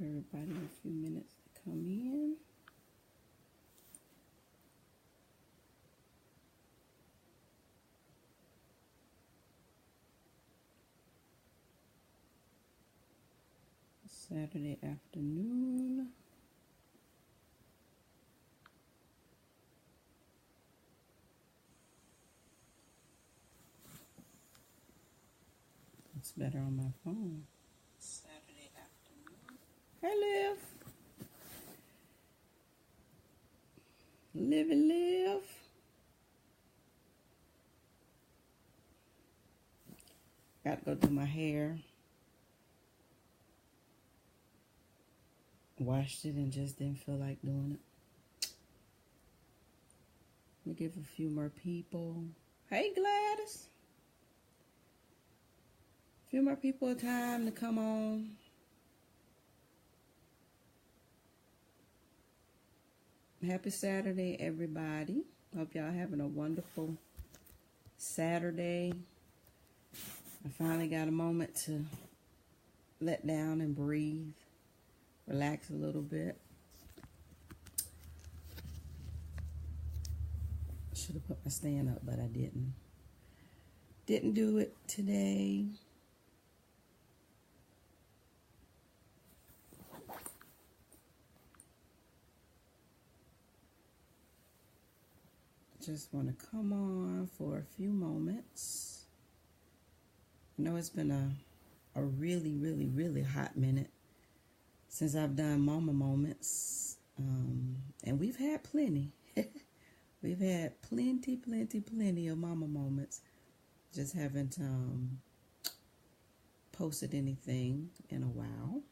everybody a few minutes to come in. Saturday afternoon. It's better on my phone. Saturday afternoon. Hey, Liv. Live and live. Got to go do my hair. Washed it and just didn't feel like doing it. Let me give a few more people. Hey, Gladys. A few more people a time to come on. Happy Saturday, everybody. Hope y'all having a wonderful Saturday. I finally got a moment to let down and breathe. Relax a little bit. Should have put my stand up, but I didn't. Didn't do it today. Just want to come on for a few moments. I know it's been a really, really, really hot minute since I've done Mama Moments, and we've had plenty. We've had plenty of Mama Moments. Just haven't posted anything in a while.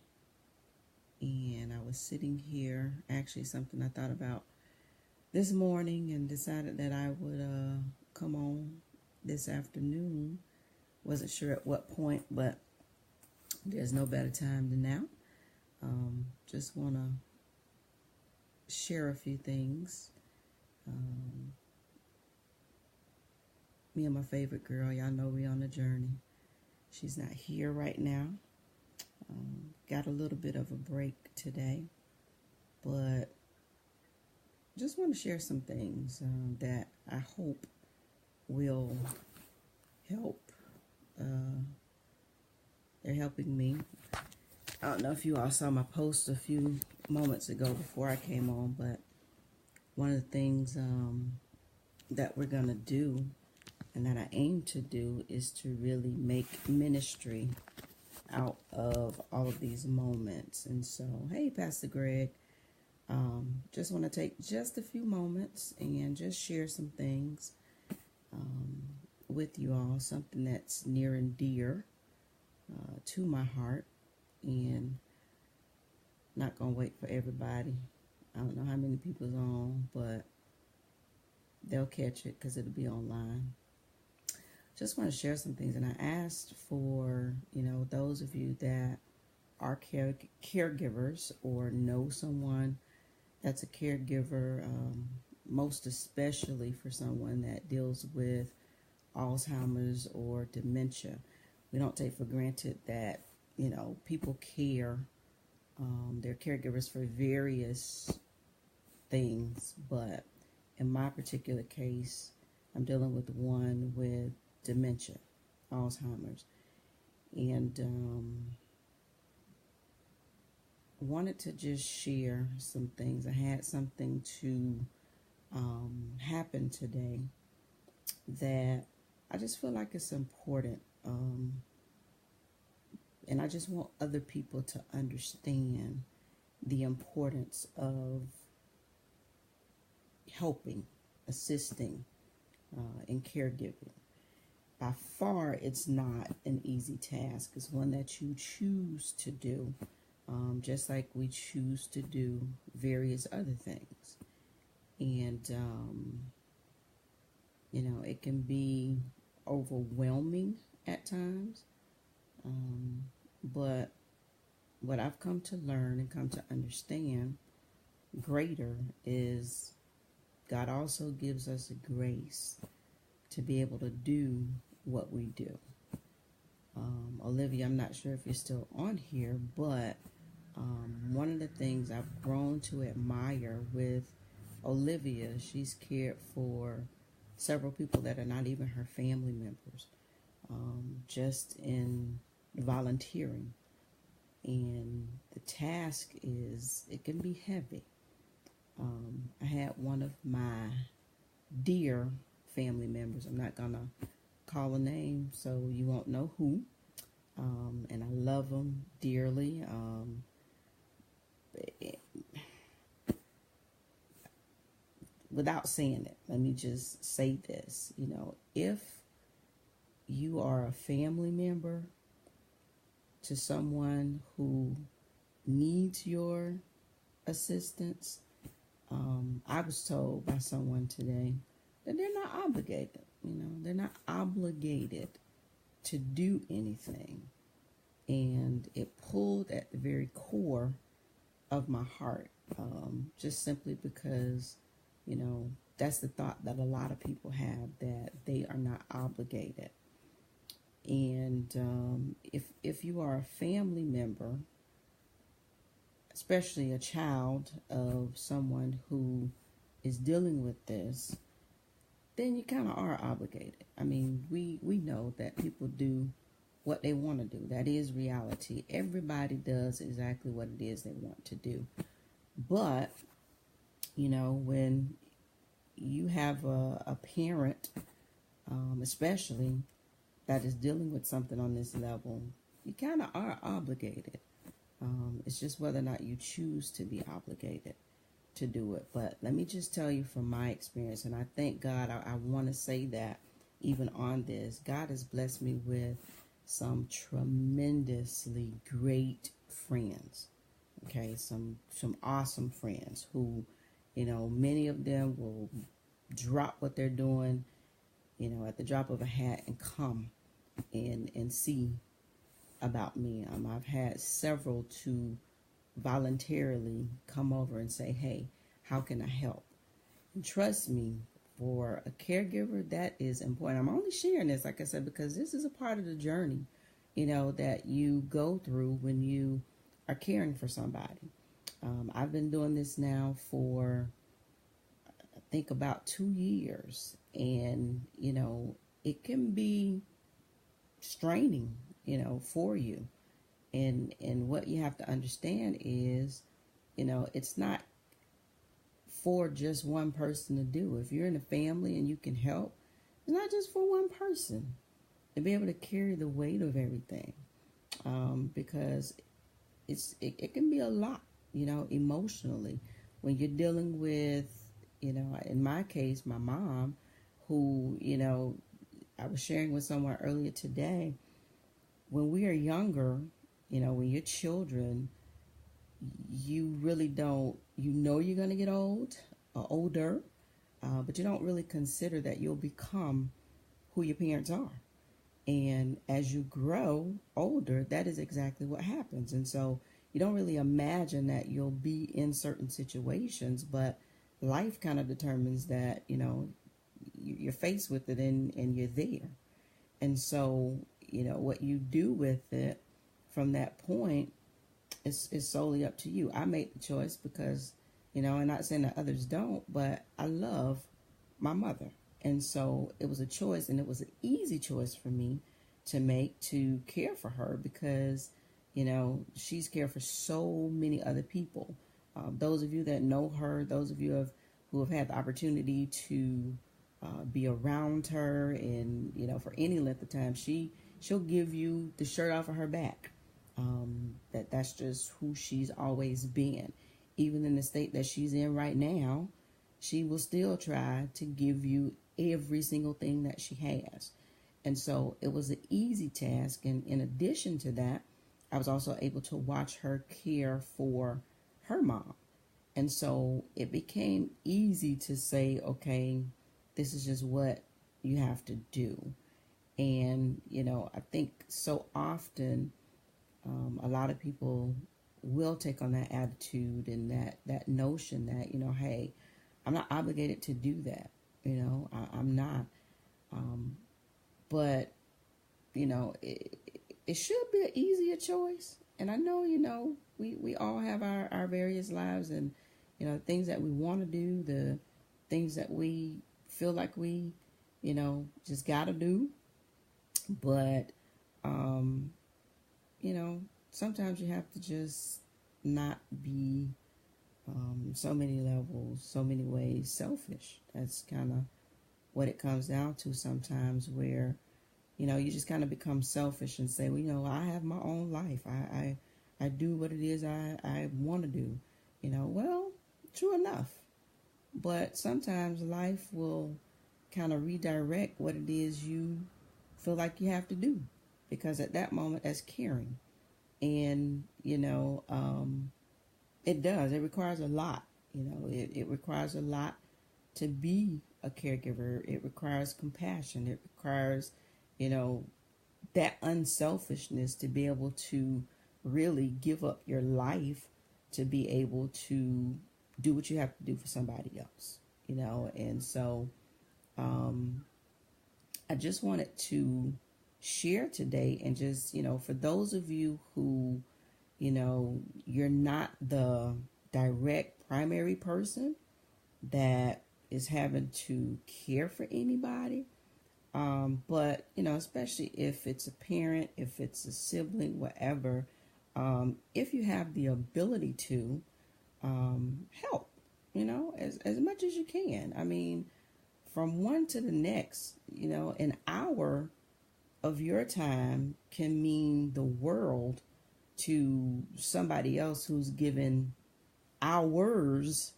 And I was sitting here, actually something I thought about this morning and decided that I would come on this afternoon. Wasn't sure at what point, but there's no better time than now. Just want to share a few things. Me and my favorite girl, y'all know we on a journey. She's not here right now. Got a little bit of a break today, but just want to share some things that I hope will help. They're helping me. I don't know if you all saw my post a few moments ago before I came on, but one of the things that we're going to do and that I aim to do is to really make ministry out of all of these moments. And so, hey, Pastor Greg, just want to take just a few moments and just share some things with you all, something that's near and dear to my heart. And not gonna wait for everybody. I don't know how many people's on, but they'll catch it because it'll be online. Just want to share some things, and I asked for, those of you that are caregivers or know someone that's a caregiver, most especially for someone that deals with Alzheimer's or dementia. We don't take for granted that people care. They're caregivers for various things, but in my particular case, I'm dealing with one with dementia, Alzheimer's, and wanted to just share some things. I had something to happen today that I just feel like it's important. And I just want other people to understand the importance of helping, assisting in caregiving. By far, it's not an easy task. It's one that you choose to do, just like we choose to do various other things. And, it can be overwhelming at times. But what I've come to learn and come to understand greater is God also gives us a grace to be able to do what we do. Olivia, I'm not sure if you're still on here, but One of the things I've grown to admire with Olivia, she's cared for several people that are not even her family members, just in volunteering. And the task it can be heavy. I had one of my dear family members, I'm not going to call a name so you won't know who, and I love them dearly. Without saying it, let me just say this, if you are a family member to someone who needs your assistance, I was told by someone today that they're not obligated. They're not obligated to do anything. And it pulled at the very core of my heart, just simply because, that's the thought that a lot of people have, that they are not obligated. And if you are a family member, especially a child of someone who is dealing with this, then you kind of are obligated. I mean, we know that people do what they want to do. That is reality. Everybody does exactly what it is they want to do. But, when you have a parent, especially, that is dealing with something on this level, you kind of are obligated. It's just whether or not you choose to be obligated to do it. But let me just tell you from my experience, and I thank God, I want to say that even on this, God has blessed me with some tremendously great friends. Okay, some awesome friends who, many of them will drop what they're doing, at the drop of a hat and come and see about me. I've had several to voluntarily come over and say, hey, how can I help? And trust me, for a caregiver, that is important. I'm only sharing this, like I said, because this is a part of the journey, that you go through when you are caring for somebody. I've been doing this now for, I think, about 2 years. And, it can be straining, for you. And what you have to understand is, it's not for just one person to do. If you're in a family and you can help, it's not just for one person to be able to carry the weight of everything, because it can be a lot, emotionally, when you're dealing with, in my case, my mom, who, I was sharing with someone earlier today. When we are younger, when you're children, you really don't, you're going to get old or older, but you don't really consider that you'll become who your parents are. And as you grow older, that is exactly what happens. And so you don't really imagine that you'll be in certain situations, but life kind of determines that, you're faced with it and you're there. And so, what you do with it from that point is solely up to you. I made the choice because, and not saying that others don't, but I love my mother. And so it was a choice, and it was an easy choice for me to make, to care for her, because, she's cared for so many other people. Those of you that know her, those of you who have had the opportunity to be around her, and, for any length of time, she'll give you the shirt off of her back. That's just who she's always been. Even in the state that she's in right now, she will still try to give you every single thing that she has. And so it was an easy task. And in addition to that, I was also able to watch her care for her mom. And so it became easy to say, okay, this is just what you have to do. And, I think so often a lot of people will take on that attitude and that notion that, hey, I'm not obligated to do that. I'm not. But, it should be an easier choice. And I know, we all have our various lives and, things that we want to do, the things that we feel like we, just got to do. But, sometimes you have to just not be so many levels, so many ways selfish. That's kind of what it comes down to sometimes, where you just kind of become selfish and say, well, I have my own life. I do what it is I want to do. Well, true enough. But sometimes life will kind of redirect what it is you feel like you have to do, because at that moment that's caring. And it does. It requires a lot. It requires a lot to be a caregiver. It requires compassion. It requires, that unselfishness to be able to really give up your life to be able to do what you have to do for somebody else, And so I just wanted to share today, and just, for those of you who, you're not the direct primary person that is having to care for anybody. But, especially if it's a parent, if it's a sibling, whatever, if you have the ability to help, as much as you can. I mean, from one to the next, an hour of your time can mean the world to somebody else who's given hours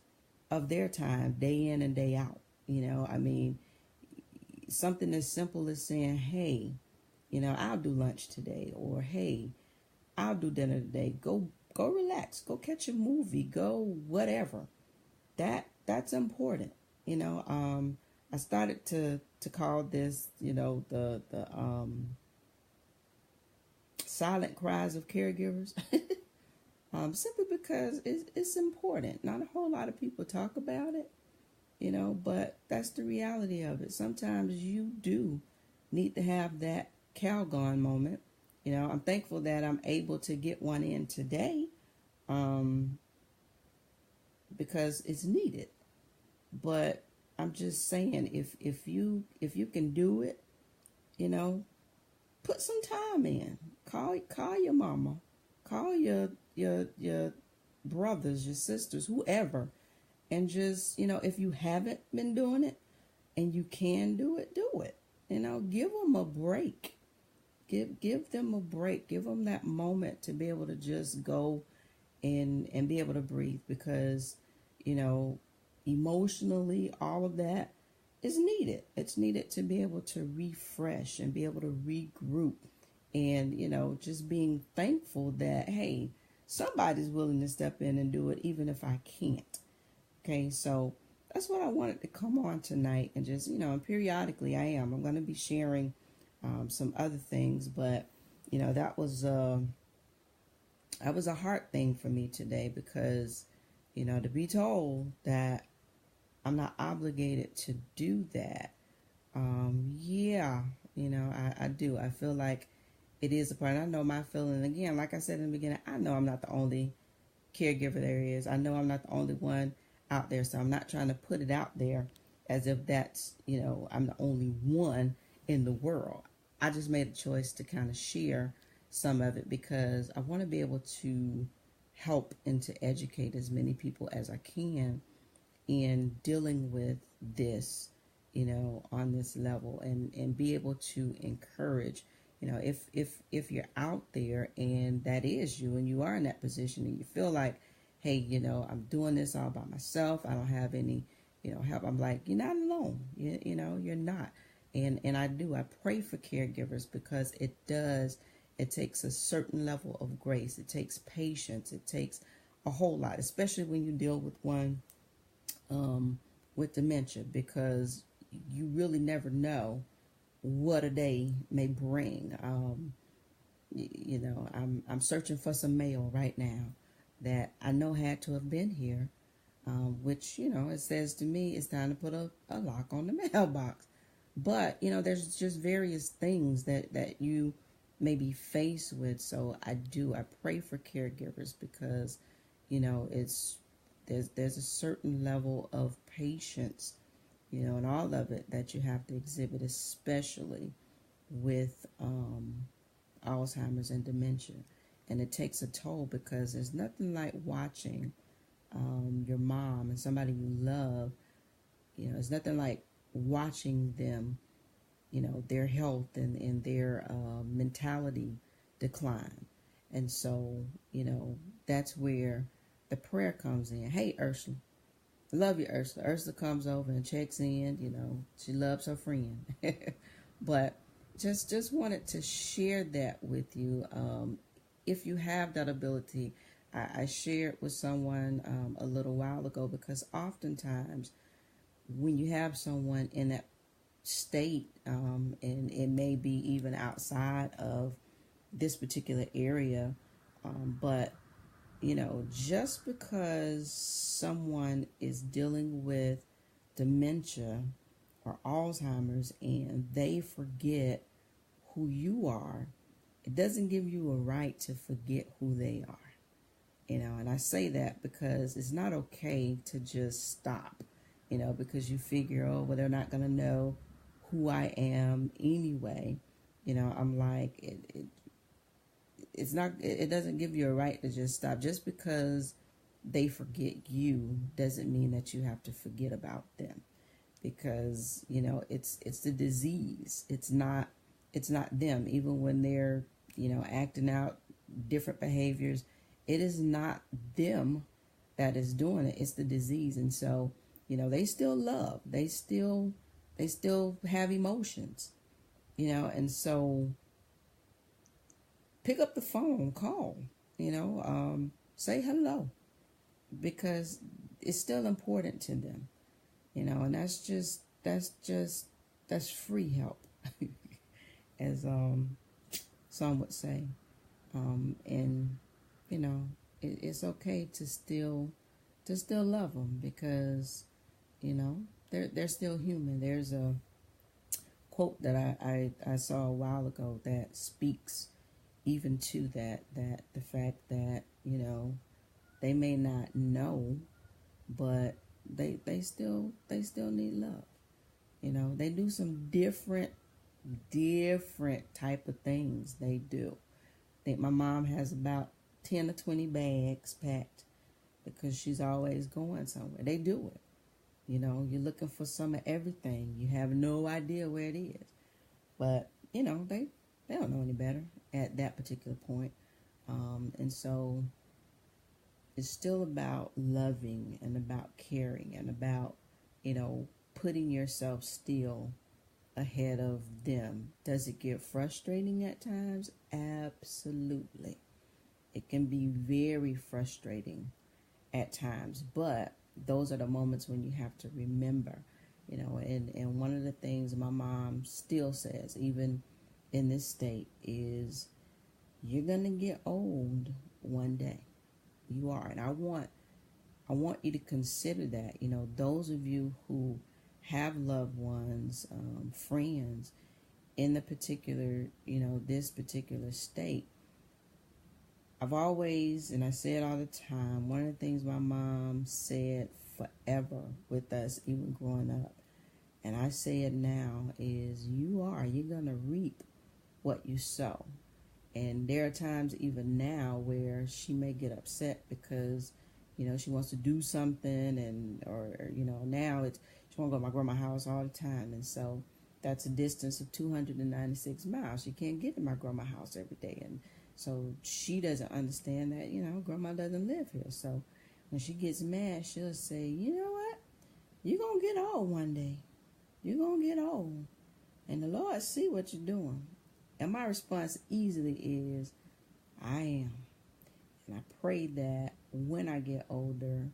of their time day in and day out. I mean, something as simple as saying, hey, I'll do lunch today, or hey, I'll do dinner today. Go relax, go catch a movie, go whatever. That's important. I started to call this, the silent cries of caregivers. Simply because it's important. Not a whole lot of people talk about it, but that's the reality of it. Sometimes you do need to have that Calgon moment. I'm thankful that I'm able to get one in today, because it's needed. But I'm just saying, if you can do it, put some time in. Call your mama, call your brothers, your sisters, whoever, and just, if you haven't been doing it and you can do it, do it. Give them a break. Give them a break. Give them that moment to be able to just go and be able to breathe, because, emotionally, all of that is needed. It's needed to be able to refresh and be able to regroup, and, just being thankful that, hey, somebody's willing to step in and do it, even if I can't. Okay, so that's what I wanted to come on tonight, and just, and periodically I'm going to be sharing some other things, but, that was a hard thing for me today, because, to be told that I'm not obligated to do that. I do. I feel like it is a part. I know my feeling. Again, like I said in the beginning, I know I'm not the only caregiver there is. I know I'm not the only one out there. So I'm not trying to put it out there as if that's, I'm the only one in the world. I just made a choice to kind of share some of it, because I want to be able to help and to educate as many people as I can in dealing with this, on this level, and be able to encourage, if you're out there and that is you, and you are in that position and you feel like, hey, I'm doing this all by myself, I don't have any, help. I'm like, you're not alone. You're not. And I pray for caregivers, because it takes a certain level of grace. It takes patience. It takes a whole lot, especially when you deal with one with dementia, because you really never know what a day may bring. I'm searching for some mail right now that I know had to have been here, which, it says to me it's time to put a lock on the mailbox. But, there's just various things that you may be faced with. So I pray for caregivers because, there's a certain level of patience, and all of it that you have to exhibit, especially with Alzheimer's and dementia. And it takes a toll because there's nothing like watching your mom and somebody you love. It's nothing like watching them, their health and their mentality decline. And so, that's where the prayer comes in. Hey, Ursula. Love you, Ursula. Ursula comes over and checks in. She loves her friend. But just wanted to share that with you. If you have that ability, I shared with someone a little while ago, because oftentimes when you have someone in that state, and it may be even outside of this particular area, but just because someone is dealing with dementia or Alzheimer's and they forget who you are, it doesn't give you a right to forget who they are. And I say that because it's not okay to just stop, because you figure, oh, well, they're not going to know who I am anyway. I'm like, it doesn't give you a right to just stop. Just because they forget you doesn't mean that you have to forget about them, because it's the disease. It's not them. Even when they're acting out different behaviors, it is not them that is doing it. It's the disease. And so they still love. They still have emotions. And so pick up the phone, call, say hello, because it's still important to them, and that's free help, as some would say, and it's okay to still love them, because they're still human. There's a quote that I saw a while ago that speaks even to that the fact that they may not know, but they still need love. They do some different type of things. They do. I think my mom has about 10 or 20 bags packed, because she's always going somewhere. They do it. You're looking for some of everything. You have no idea where it is, but they don't know any better at that particular point. And so it's still about loving and about caring and about, putting yourself still ahead of them. Does it get frustrating at times? Absolutely. It can be very frustrating at times, but those are the moments when you have to remember, and one of the things my mom still says, even in this state, is you're going to get old one day. You are. And I want you to consider that, those of you who have loved ones, friends in the particular, this particular state. I've always, and I say it all the time, one of the things my mom said forever with us, even growing up, and I say it now, is you're going to reap what you sow. And there are times even now where she may get upset because, she wants to do something, or now she won't go to my grandma's house all the time. And so that's a distance of 296 miles. She can't get to my grandma's house every day. And so she doesn't understand that, grandma doesn't live here. So when she gets mad, she'll say, you know what? You're going to get old one day. You're going to get old. And the Lord see what you're doing. And my response easily is, I am. And I pray that when I get older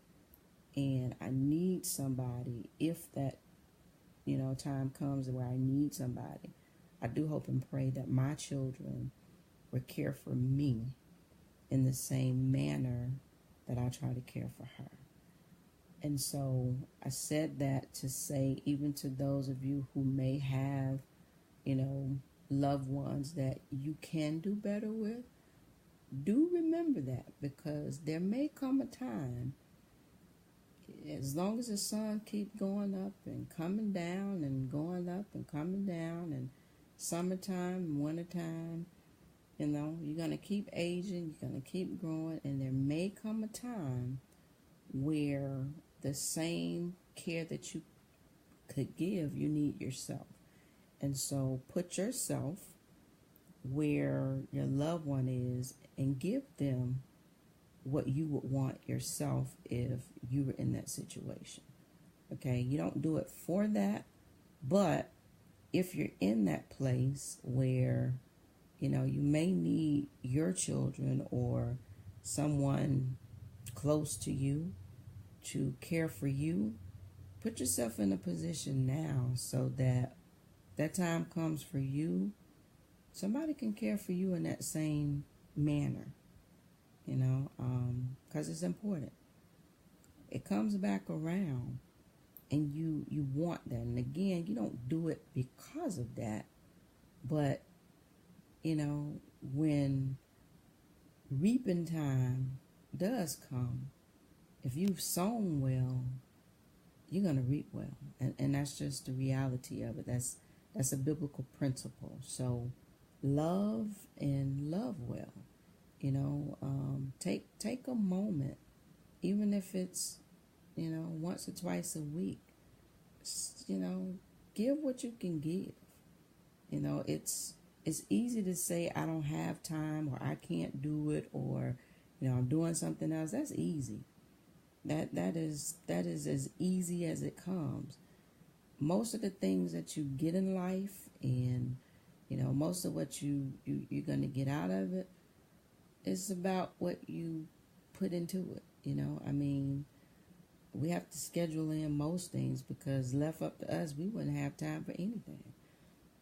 and I need somebody, if that, time comes where I need somebody, I do hope and pray that my children will care for me in the same manner that I try to care for her. And so I said that to say, even to those of you who may have, loved ones that you can do better with, do remember that, because there may come a time, as long as the sun keeps going up and coming down and going up and coming down, and summertime, wintertime, you're going to keep aging, you're going to keep growing, and there may come a time where the same care that you could give, you need yourself. And so put yourself where your loved one is and give them what you would want yourself if you were in that situation. Okay, you don't do it for that, but if you're in that place where, you may need your children or someone close to you to care for you, put yourself in a position now so that that time comes for you, somebody can care for you in that same manner, because it's important. It comes back around, and you want that. And again, you don't do it because of that, but, when reaping time does come, if you've sown well, you're going to reap well. And that's just the reality of it. That's a biblical principle. So love and love well. Take a moment, even if it's, once or twice a week. Give what you can give. It's easy to say I don't have time, or I can't do it, or I'm doing something else. That's easy. That is as easy as it comes. Most of the things that you get in life, and most of what you're going to get out of it, is about what you put into it. We have to schedule in most things, because left up to us, we wouldn't have time for anything.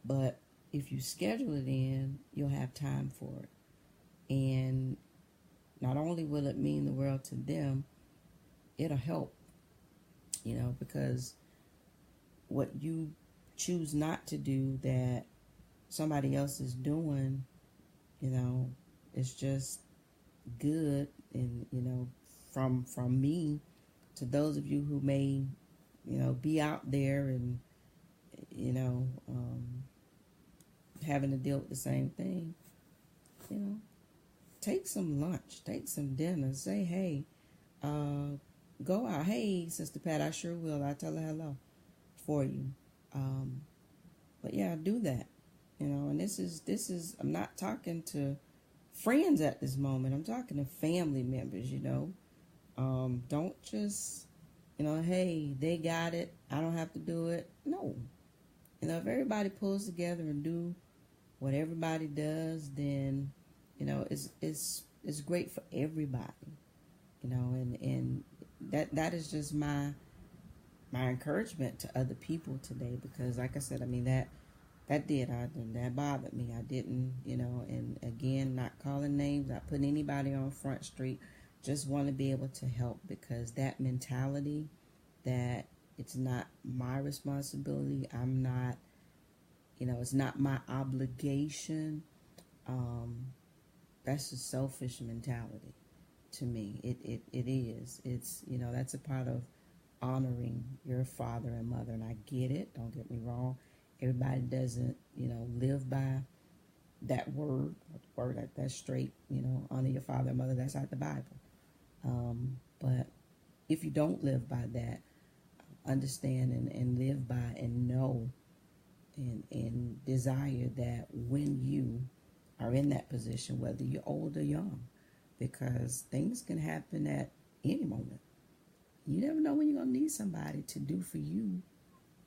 But if you schedule it in, you'll have time for it. And not only will it mean the world to them, it'll help, because what you choose not to do that somebody else is doing, it's just good. And, from me to those of you who may, be out there and, having to deal with the same thing, take some lunch, take some dinner, say, hey, go out. Hey, Sister Pat, I sure will. I'll tell her hello for you. But yeah, do that. And this is, I'm not talking to friends at this moment. I'm talking to family members, Don't just, hey, they got it, I don't have to do it. No. If everybody pulls together and do what everybody does, then, it's great for everybody. And that is just my encouragement to other people today, because like I said, that bothered me. I didn't, and again, not calling names, not putting anybody on Front Street, just want to be able to help, because that mentality that it's not my responsibility, I'm not, it's not my obligation, that's a selfish mentality to me. It is. It's, that's a part of honoring your father and mother, and I get it, don't get me wrong. Everybody doesn't, live by that word that's straight, honor your father and mother, that's out the Bible. But if you don't live by that, understand and live by and know and desire that when you are in that position, whether you're old or young, because things can happen at any moment. You never know when you're going to need somebody to do for you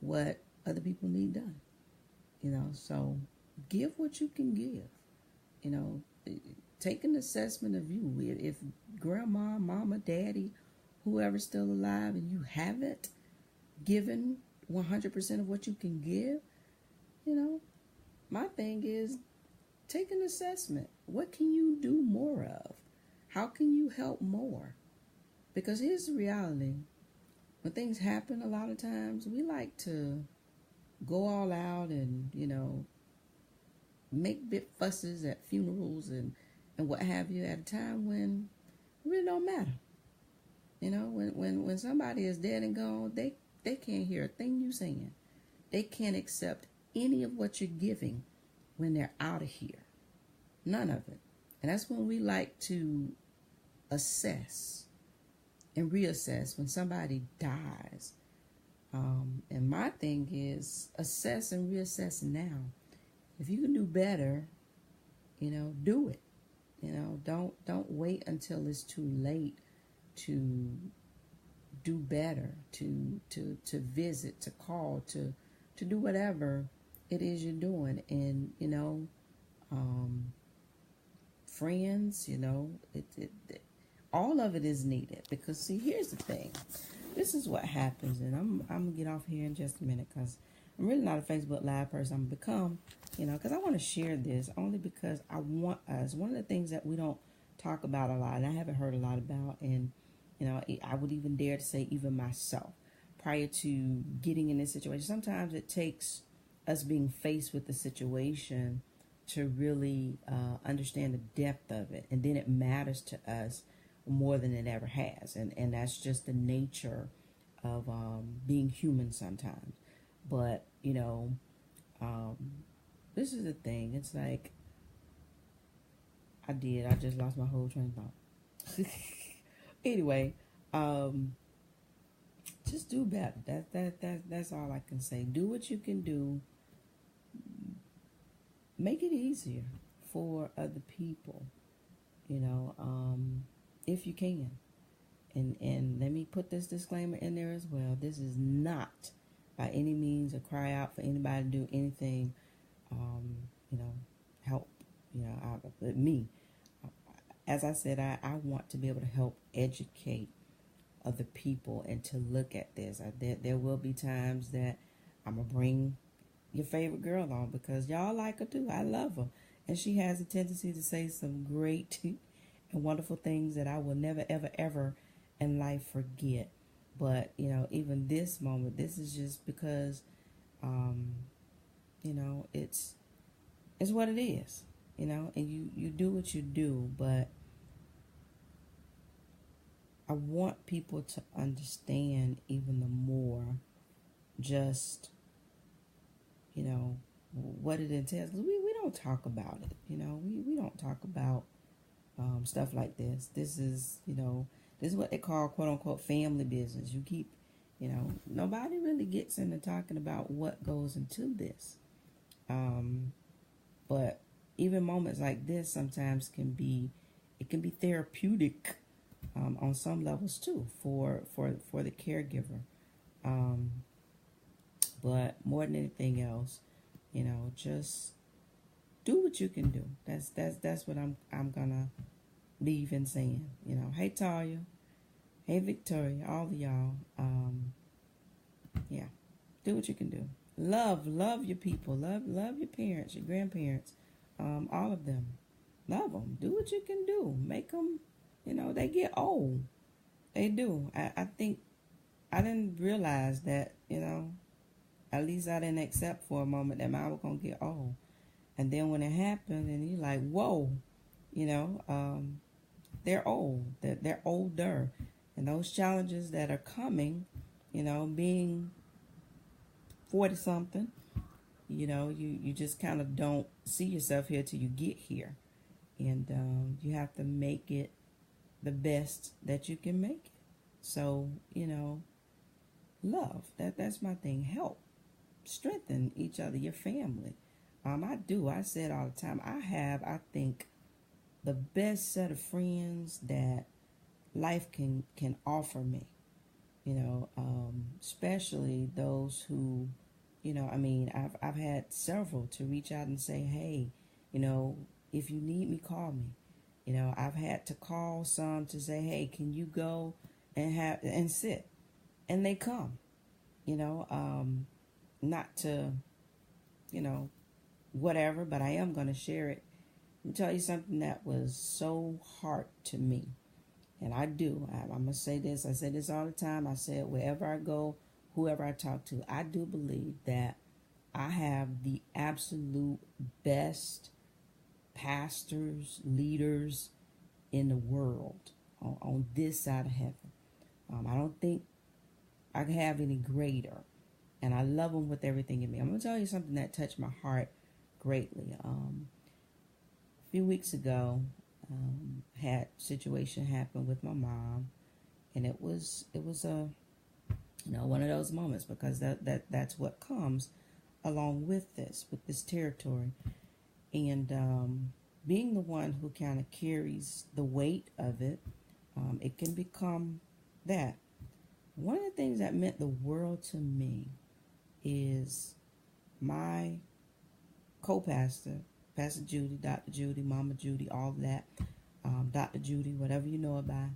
what other people need done. So give what you can give. Take an assessment of you. If grandma, mama, daddy, whoever's still alive, and you haven't given 100% of what you can give, my thing is, take an assessment. What can you do more of? How can you help more? Because here's the reality. When things happen, a lot of times we like to go all out and, make big fusses at funerals and what have you at a time when it really don't matter. You know, when somebody is dead and gone, they can't hear a thing you saying. They can't accept any of what you're giving when they're out of here. None of it. And that's when we like to assess and reassess when somebody dies. And my thing is assess and reassess now. If you can do better, do it. Don't wait until it's too late to do better, to visit, to call, to do whatever it is you're doing. And friends, all of it is needed, because see, here's the thing. This is what happens, and I'm gonna get off here in just a minute because I'm really not a Facebook Live person. I'm gonna become, because I want to share this only because I want us. One of the things that we don't talk about a lot, and I haven't heard a lot about, and I would even dare to say even myself, prior to getting in this situation, sometimes it takes us being faced with the situation to really understand the depth of it, and then it matters to us more than it ever has, and that's just the nature of being human sometimes. But this is the thing. It's like I just lost my whole train of thought. Anyway, just do better. That's all I can say. Do what you can do. Make it easier for other people, if you can. And let me put this disclaimer in there as well. This is not by any means a cry out for anybody to do anything, help, me. As I said, I want to be able to help educate other people and to look at this. There will be times that I'm going to bring your favorite girl on because y'all like her too. I love her. And she has a tendency to say some great and wonderful things that I will never, ever, ever in life forget. But, even this moment, this is just because, it's what it is, and you do what you do. But I want people to understand even the more just, what it entails. We don't talk about it, we don't talk about stuff like this. This is what they call quote unquote family business. You keep, nobody really gets into talking about what goes into this. But even moments like this sometimes can be therapeutic on some levels too for the caregiver. But more than anything else, just do what you can do. That's what I'm gonna leave in saying. Hey Talia, hey Victoria, all of y'all. Yeah, do what you can do. Love your people. Love your parents, your grandparents, all of them. Love them. Do what you can do. Make them. They get old. They do. I think I didn't realize that. At least I didn't accept for a moment that mine was gonna get old. And then when it happened, and you're like, whoa, they're old. They're older. And those challenges that are coming, being 40-something, you just kind of don't see yourself here till you get here. And you have to make it the best that you can make it. So, love. That's my thing. Help. Strengthen each other, your family. I do. I say it all the time. I think, the best set of friends that life can offer me. Especially those who, I've had several to reach out and say, hey, if you need me, call me. I've had to call some to say, hey, can you go and sit? And they come. Not to, whatever, but I am going to share it and tell you something that was so hard to me. And I do. I'm going to say this. I say this all the time. I say it wherever I go, whoever I talk to. I do believe that I have the absolute best pastors, leaders in the world on this side of heaven. I don't think I can have any greater. And I love them with everything in me. I'm going to tell you something that touched my heart greatly. A few weeks ago, had situation happen with my mom. And it was a, one of those moments, because that's what comes along with this territory. And being the one who kind of carries the weight of it, it can become that. One of the things that meant the world to me is my co-pastor, Pastor Judy, Dr. Judy, Mama Judy, all of that, Dr. Judy, whatever you know about.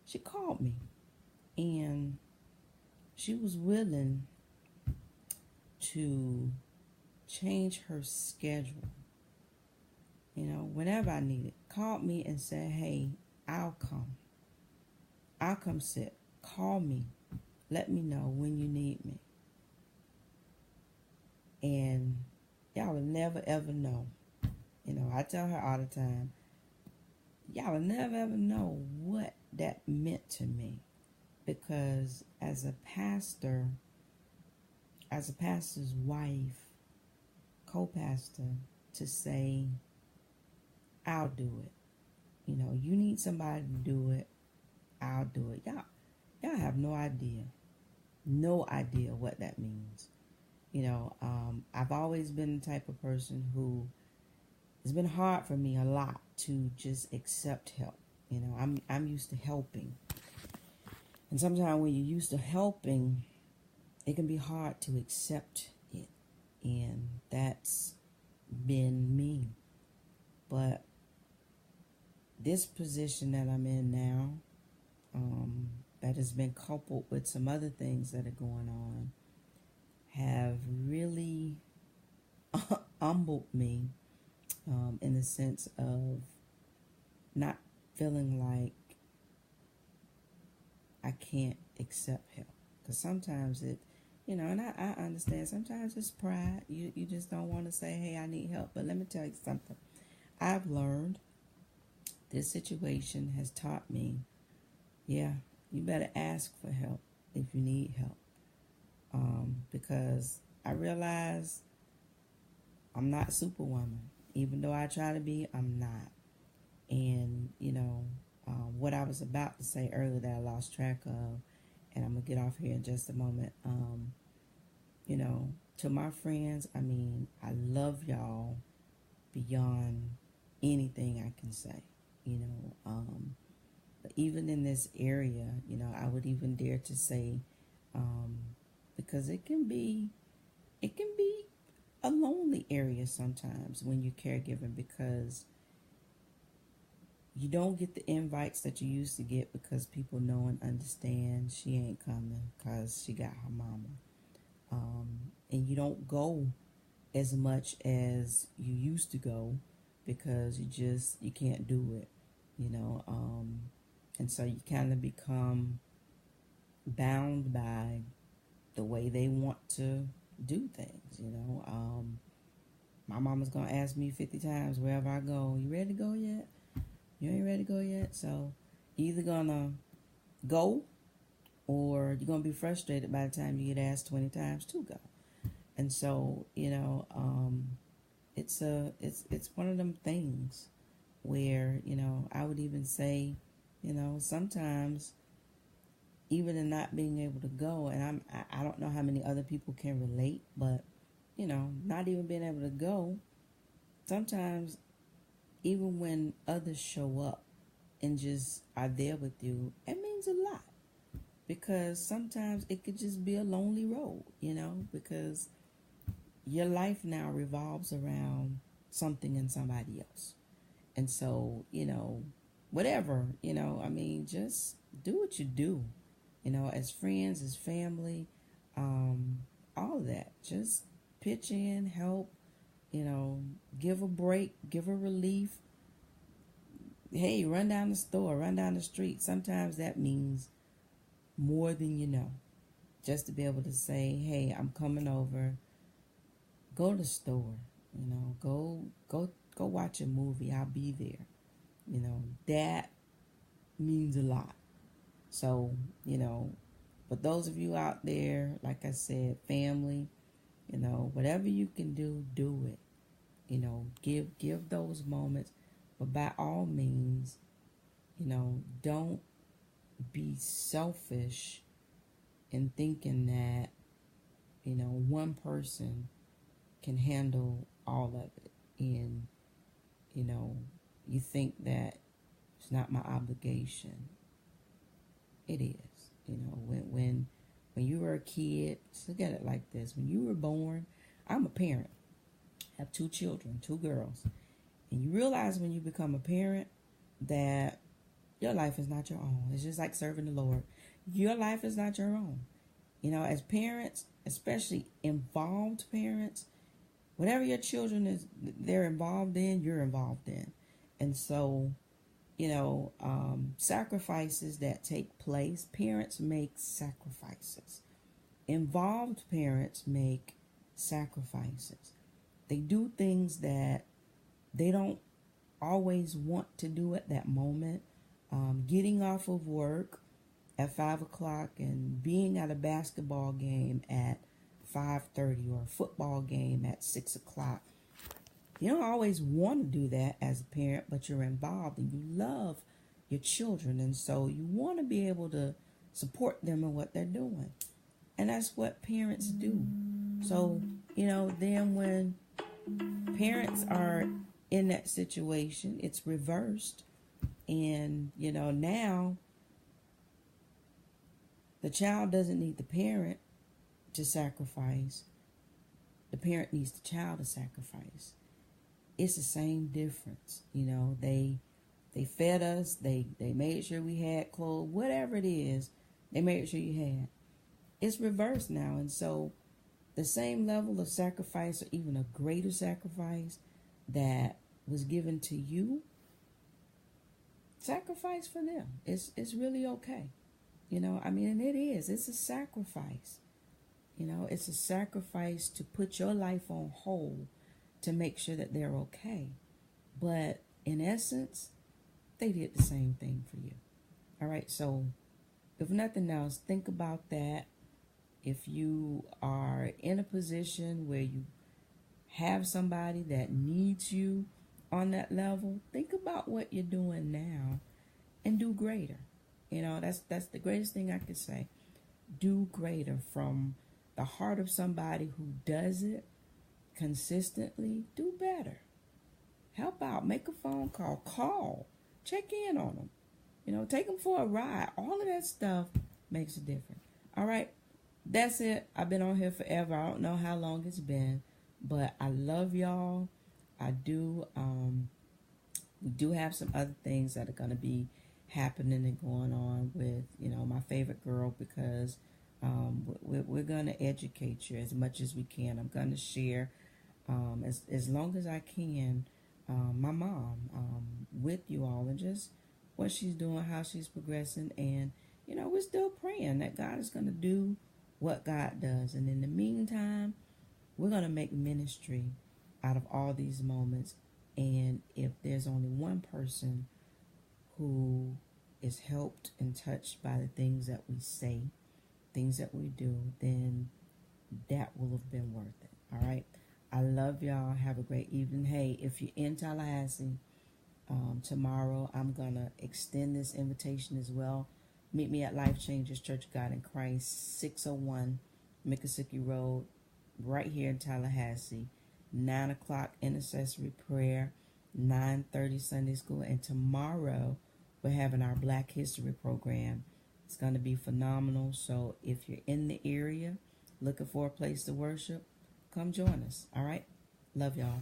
She called me, and she was willing to change her schedule. Whenever I needed, called me and said, "Hey, I'll come. I'll come sit. Call me. Let me know when you need me." And y'all will never ever know. I tell her all the time, y'all will never ever know what that meant to me. Because as a pastor's wife, co-pastor, to say, "I'll do it." You need somebody to do it, I'll do it. Y'all have no idea what that means. I've always been the type of person who, it's been hard for me a lot to just accept help. I'm used to helping. And sometimes when you're used to helping, it can be hard to accept it. And that's been me. But this position that I'm in now, that has been coupled with some other things that are going on, have really humbled me, in the sense of not feeling like I can't accept help. Because sometimes it, and I understand, sometimes it's pride. You just don't want to say, "Hey, I need help." But let me tell you something. I've learned, this situation has taught me, you better ask for help if you need help. Because I realize I'm not Superwoman. Even though I try to be, I'm not. And, what I was about to say earlier that I lost track of, and I'm going to get off here in just a moment. To my friends, I love y'all beyond anything I can say, But even in this area, I would even dare to say, because it can be a lonely area sometimes when you're caregiving, because you don't get the invites that you used to get, because people know and understand she ain't coming because she got her mama. And you don't go as much as you used to go, because you can't do it, and so you kind of become bound by the way they want to do things, My mama's going to ask me 50 times wherever I go, "You ready to go yet? You ain't ready to go yet?" So you're either going to go, or you're going to be frustrated by the time you get asked 20 times to go. And so, it's one of them things where, I would even say, sometimes even in not being able to go, and I don't know how many other people can relate, but, not even being able to go, sometimes even when others show up and just are there with you, it means a lot. Because sometimes it could just be a lonely road, because your life now revolves around something and somebody else. And so, whatever, just do what you do, as friends, as family, all of that. Just pitch in, help, give a break, give a relief. Hey, run down the store, run down the street. Sometimes that means more than you know. Just to be able to say, "Hey, I'm coming over. go to the store, you know, go watch a movie. I'll be there. You know, that means a lot. So, you know, but those of you out there, like I said, family, you know, whatever you can do it. You know, give those moments. But by all means, you know, don't be selfish in thinking that, you know, one person can handle all of it. And, you know, you think that it's not my obligation. It is. You know, when you were a kid, just look at it like this. When you were born, I'm a parent. I have 2 children, 2 girls. And you realize when you become a parent that your life is not your own. It's just like serving the Lord. Your life is not your own. You know, as parents, especially involved parents, whatever your children they're involved in, you're involved in. And so, you know, sacrifices that take place, parents make sacrifices. Involved parents make sacrifices. They do things that they don't always want to do at that moment. Getting off of work at 5 o'clock and being at a basketball game at 5:30 or a football game at 6 o'clock. You don't always want to do that as a parent, but you're involved and you love your children. And so you want to be able to support them in what they're doing. And that's what parents do. So, you know, then when parents are in that situation, it's reversed. And, you know, now the child doesn't need the parent to sacrifice. The parent needs the child to sacrifice. It's the same difference. You know, they fed us, they made sure we had clothes, whatever it is, they made sure you had. It's reversed now. And so the same level of sacrifice, or even a greater sacrifice that was given to you, sacrifice for them. It's really okay. You know, I mean, and it is. It's a sacrifice. You know, it's a sacrifice to put your life on hold to make sure that they're okay. But in essence, they did the same thing for you. All right, so if nothing else, think about that. If you are in a position where you have somebody that needs you on that level, think about what you're doing now and do greater. You know, that's the greatest thing I could say. Do greater from the heart of somebody who does it consistently. Do better. Help out. Make a phone call. Call. Check in on them. You know, take them for a ride. All of that stuff makes a difference. All right. That's it. I've been on here forever. I don't know how long it's been, but I love y'all. I do. We do have some other things that are going to be happening and going on with, you know, my favorite girl, because we're going to educate you as much as we can. I'm going to share as long as I can my mom with you all, and just what she's doing, how she's progressing. And, you know, we're still praying that God is going to do what God does. And in the meantime, we're going to make ministry out of all these moments. And if there's only one person who is helped and touched by the things that we say, things that we do, then that will have been worth it. All right. I love y'all. Have a great evening. Hey, if you're in Tallahassee, tomorrow I'm going to extend this invitation as well. Meet me at Life Changers Church of God in Christ, 601 Miccosukee Road, right here in Tallahassee. 9 o'clock intercessory prayer, 9:30 Sunday school, and tomorrow we're having our Black History program. It's going to be phenomenal. So if you're in the area looking for a place to worship, come join us. All right. Love y'all.